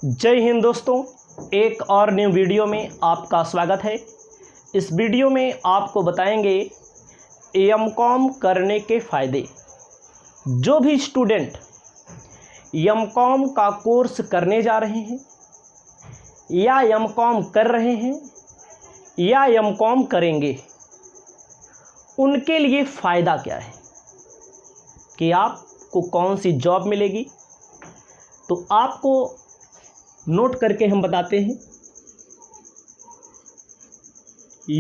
जय हिंद दोस्तों, एक और न्यू वीडियो में आपका स्वागत है। इस वीडियो में आपको बताएंगे एमकॉम करने के फ़ायदे। जो भी स्टूडेंट एमकॉम का कोर्स करने जा रहे हैं या एमकॉम कर रहे हैं या एमकॉम करेंगे, उनके लिए फ़ायदा क्या है कि आपको कौन सी जॉब मिलेगी। तो आपको नोट करके हम बताते हैं।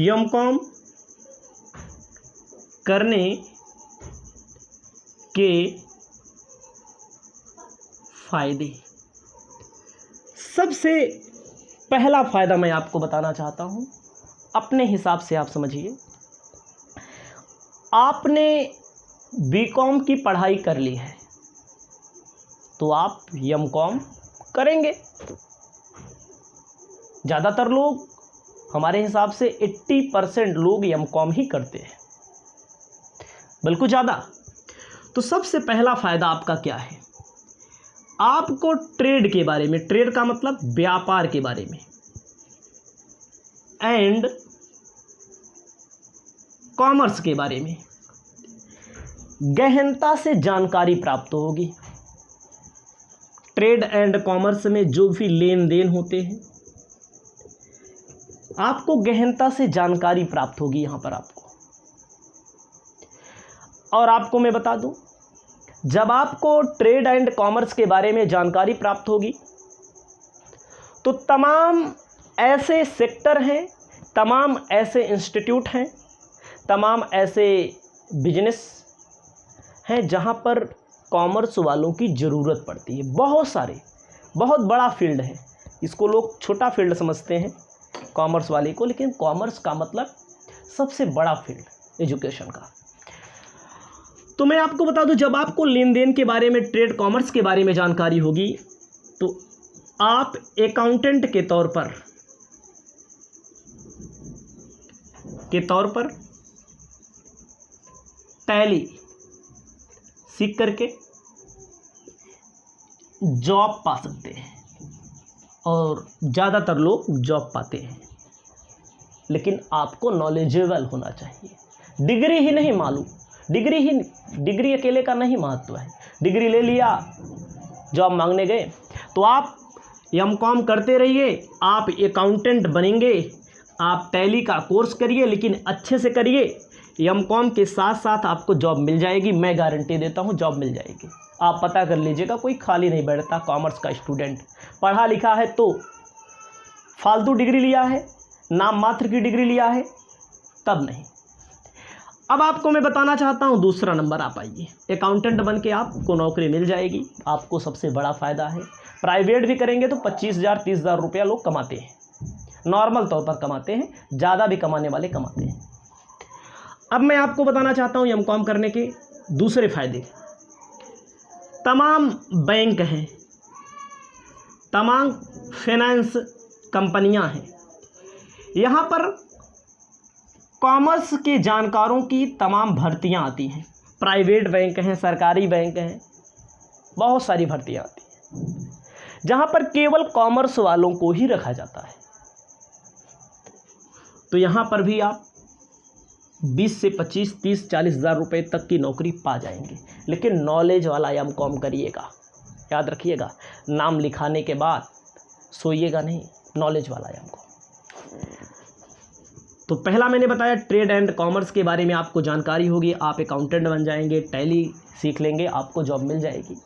एमकॉम करने के फ़ायदे। सबसे पहला फ़ायदा मैं आपको बताना चाहता हूं, अपने हिसाब से आप समझिए। आपने बीकॉम की पढ़ाई कर ली है तो आप एमकॉम करेंगे। ज़्यादातर लोग, हमारे हिसाब से 80% लोग एमकॉम ही करते हैं, बिल्कुल ज़्यादा। तो सबसे पहला फ़ायदा आपका क्या है, आपको ट्रेड के बारे में, ट्रेड का मतलब व्यापार के बारे में, एंड कॉमर्स के बारे में गहनता से जानकारी प्राप्त होगी। ट्रेड एंड कॉमर्स में जो भी लेन देन होते हैं, आपको गहनता से जानकारी प्राप्त होगी यहाँ पर आपको। और आपको मैं बता दूं, जब आपको ट्रेड एंड कॉमर्स के बारे में जानकारी प्राप्त होगी तो तमाम ऐसे सेक्टर हैं, तमाम ऐसे इंस्टीट्यूट हैं, तमाम ऐसे बिजनेस हैं जहाँ पर कॉमर्स वालों की ज़रूरत पड़ती है। बहुत सारे, बहुत बड़ा फील्ड है। इसको लोग छोटा फील्ड समझते हैं कॉमर्स वाले को, लेकिन कॉमर्स का मतलब सबसे बड़ा फील्ड एजुकेशन का। तो मैं आपको बता दूं, जब आपको लेन देन के बारे में, ट्रेड कॉमर्स के बारे में जानकारी होगी तो आप अकाउंटेंट के तौर पर टैली सीख करके जॉब पा सकते हैं। और ज़्यादातर लोग जॉब पाते हैं, लेकिन आपको नॉलेजेबल होना चाहिए। डिग्री ही नहीं मालूम, डिग्री अकेले का नहीं महत्व है। डिग्री ले लिया, जॉब मांगने गए, तो आप एमकॉम करते रहिए, आप अकाउंटेंट बनेंगे। आप टैली का कोर्स करिए, लेकिन अच्छे से करिए। एमकॉम के साथ साथ आपको जॉब मिल जाएगी, मैं गारंटी देता हूँ जॉब मिल जाएगी। आप पता कर लीजिएगा, कोई खाली नहीं बैठता कॉमर्स का स्टूडेंट। पढ़ा लिखा है तो फालतू डिग्री लिया है, नाम मात्र की डिग्री लिया है, तब नहीं। अब आपको मैं बताना चाहता हूँ दूसरा नंबर। आप आइए, अकाउंटेंट बन के आपको नौकरी मिल जाएगी, आपको सबसे बड़ा फ़ायदा है। प्राइवेट भी करेंगे तो 25,000 30,000 रुपया लोग कमाते हैं, नॉर्मल तौर पर कमाते हैं, ज़्यादा भी कमाने वाले कमाते हैं। अब मैं आपको बताना चाहता हूँ एमकॉम करने के दूसरे फ़ायदे। तमाम बैंक हैं, तमाम फाइनेंस कंपनियां हैं, यहाँ पर कॉमर्स के जानकारों की तमाम भर्तियां आती हैं। प्राइवेट बैंक हैं, सरकारी बैंक हैं, बहुत सारी भर्तियां आती हैं जहाँ पर केवल कॉमर्स वालों को ही रखा जाता है। तो यहाँ पर भी आप 20 से 25, 30, 40,000 रुपये तक की नौकरी पा जाएंगे, लेकिन नॉलेज वाला एमकॉम करिएगा। याद रखिएगा, नाम लिखाने के बाद सोइएगा नहीं, नॉलेज वाला एमकॉम। तो पहला मैंने बताया, ट्रेड एंड कॉमर्स के बारे में आपको जानकारी होगी, आप अकाउंटेंट बन जाएंगे, टैली सीख लेंगे, आपको जॉब मिल जाएगी।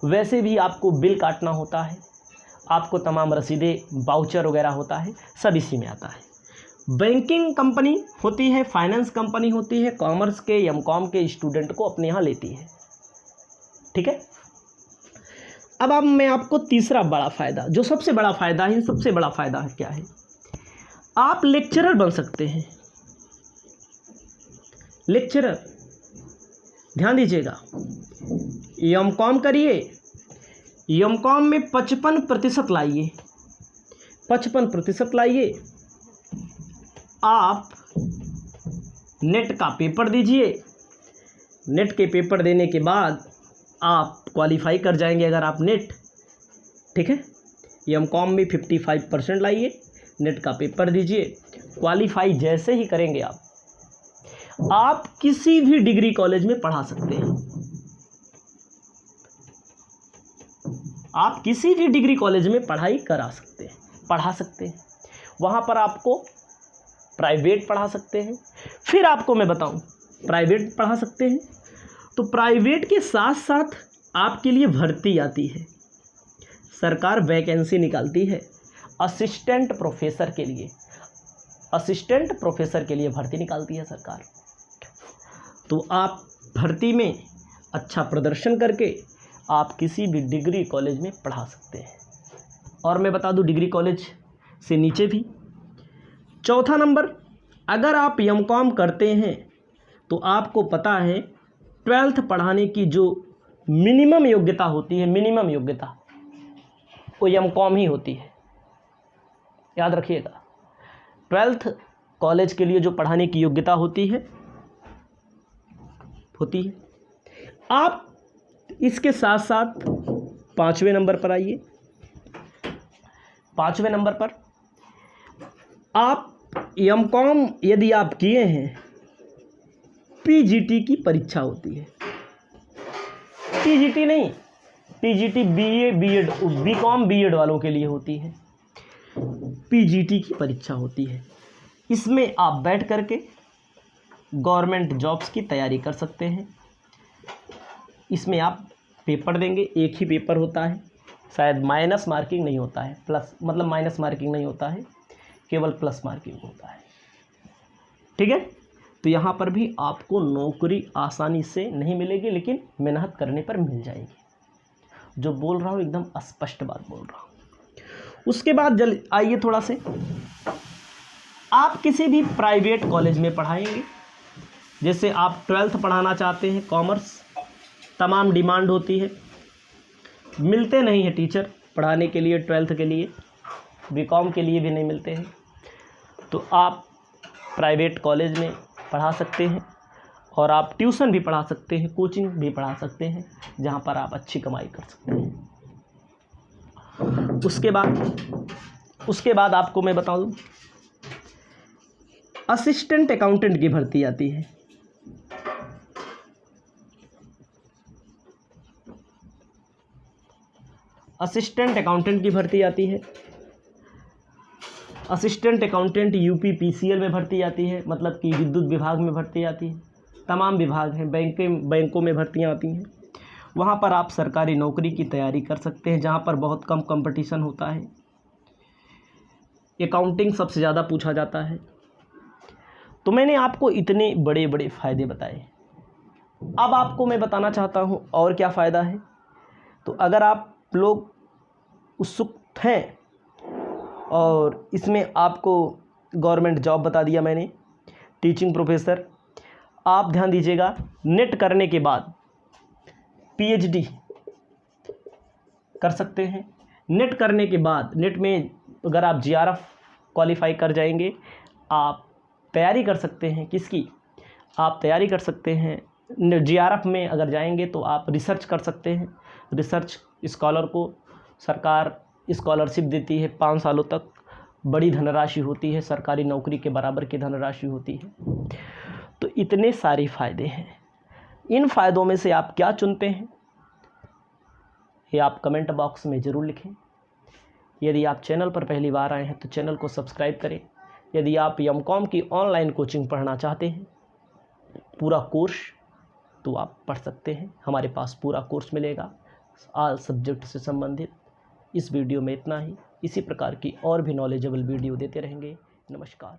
वैसे भी आपको बिल काटना होता है, आपको तमाम रसीदें, वाउचर वगैरह होता है, सब इसी में आता है। बैंकिंग कंपनी होती है, फाइनेंस कंपनी होती है, कॉमर्स के एमकॉम के स्टूडेंट को अपने यहाँ लेती है। ठीक है। अब मैं आपको तीसरा बड़ा फ़ायदा, जो सबसे बड़ा फ़ायदा है, सबसे बड़ा फ़ायदा है क्या है, आप लेक्चरर बन सकते हैं। लेक्चरर, ध्यान दीजिएगा, एमकॉम करिए, एमकॉम में 55% लाइए, 55% लाइए। आप नेट का पेपर दीजिए, नेट के पेपर देने के बाद आप क्वालिफाई कर जाएंगे अगर आप नेट, ठीक है, एमकॉम में 55% लाइए, नेट का पेपर दीजिए, क्वालिफाई जैसे ही करेंगे आप किसी भी डिग्री कॉलेज में पढ़ा सकते हैं। आप किसी भी डिग्री कॉलेज में पढ़ाई करा सकते हैं, पढ़ा सकते हैं। वहाँ पर आपको प्राइवेट पढ़ा सकते हैं। फिर आपको मैं बताऊं, प्राइवेट पढ़ा सकते हैं तो प्राइवेट के साथ साथ आपके लिए भर्ती आती है, सरकार वैकेंसी निकालती है असिस्टेंट प्रोफेसर के लिए। असिस्टेंट प्रोफेसर के लिए भर्ती निकालती है सरकार। तो आप भर्ती में अच्छा प्रदर्शन करके आप किसी भी डिग्री कॉलेज में पढ़ा सकते हैं। और मैं बता दूं, डिग्री कॉलेज से नीचे भी। चौथा नंबर, अगर आप एमकॉम करते हैं तो आपको पता है 12th पढ़ाने की जो मिनिमम योग्यता होती है, मिनिमम योग्यता वो एमकॉम ही होती है, याद रखिएगा। 12th कॉलेज के लिए जो पढ़ाने की योग्यता होती है आप इसके साथ साथ 5वें नंबर पर आइए। 5वें नंबर पर आप एमकॉम यदि आप किए हैं, पीजीटी की परीक्षा होती है। पीजीटी नहीं, PGT BA BEd, BCom BEd वालों के लिए होती है। पीजीटी की परीक्षा होती है। इसमें आप बैठ करके गवर्नमेंट जॉब्स की तैयारी कर सकते हैं। इसमें आप पेपर देंगे, एक ही पेपर होता है, शायद माइनस मार्किंग नहीं होता है, प्लस मतलब माइनस मार्किंग नहीं होता है, केवल प्लस मार्किंग होता है। ठीक है, तो यहाँ पर भी आपको नौकरी आसानी से नहीं मिलेगी, लेकिन मेहनत करने पर मिल जाएगी। जो बोल रहा हूँ एकदम स्पष्ट बात बोल रहा हूँ। उसके बाद आइए थोड़ा से, आप किसी भी प्राइवेट कॉलेज में पढ़ाएंगे, जैसे आप 12th पढ़ाना चाहते हैं, कॉमर्स, तमाम डिमांड होती है, मिलते नहीं हैं टीचर पढ़ाने के लिए, 12th के लिए, बीकॉम के लिए भी नहीं मिलते हैं। तो आप प्राइवेट कॉलेज में पढ़ा सकते हैं और आप ट्यूशन भी पढ़ा सकते हैं, कोचिंग भी पढ़ा सकते हैं, जहाँ पर आप अच्छी कमाई कर सकते हैं। उसके बाद आपको मैं बता दूं, असिस्टेंट अकाउंटेंट की भर्ती आती है। असिस्टेंट अकाउंटेंट की भर्ती आती है। असिस्टेंट अकाउंटेंट यूपीपीसीएल में भर्ती आती है, मतलब कि विद्युत विभाग में भर्ती आती है। तमाम विभाग हैं, बैंकों में भर्तियां आती हैं। वहाँ पर आप सरकारी नौकरी की तैयारी कर सकते हैं, जहाँ पर बहुत कम कंपटीशन होता है। अकाउंटिंग सबसे ज़्यादा पूछा जाता है। तो मैंने आपको इतने बड़े बड़े फ़ायदे बताए। अब आपको मैं बताना चाहता हूँ और क्या फ़ायदा है। तो अगर आप लोग उत्सुक हैं, और इसमें आपको गवर्नमेंट जॉब बता दिया मैंने, टीचिंग प्रोफेसर, आप ध्यान दीजिएगा, नेट करने के बाद पीएचडी कर सकते हैं। नेट करने के बाद, नेट में अगर आप जीआरएफ क्वालिफाई कर जाएंगे, आप तैयारी कर सकते हैं। किसकी? आप तैयारी कर सकते हैं जीआरएफ में अगर जाएंगे तो आप रिसर्च कर सकते हैं। रिसर्च स्कॉलर को सरकार स्कॉलरशिप देती है 5 सालों तक, बड़ी धनराशि होती है, सरकारी नौकरी के बराबर की धनराशि होती है। तो इतने सारे फ़ायदे हैं। इन फ़ायदों में से आप क्या चुनते हैं, ये आप कमेंट बॉक्स में ज़रूर लिखें। यदि आप चैनल पर पहली बार आए हैं तो चैनल को सब्सक्राइब करें। यदि आप एमकॉम की ऑनलाइन कोचिंग पढ़ना चाहते हैं, पूरा कोर्स, तो आप पढ़ सकते हैं। हमारे पास पूरा कोर्स मिलेगा, ऑल सब्जेक्ट से संबंधित। इस वीडियो में इतना ही। इसी प्रकार की और भी नॉलेजेबल वीडियो देते रहेंगे। नमस्कार।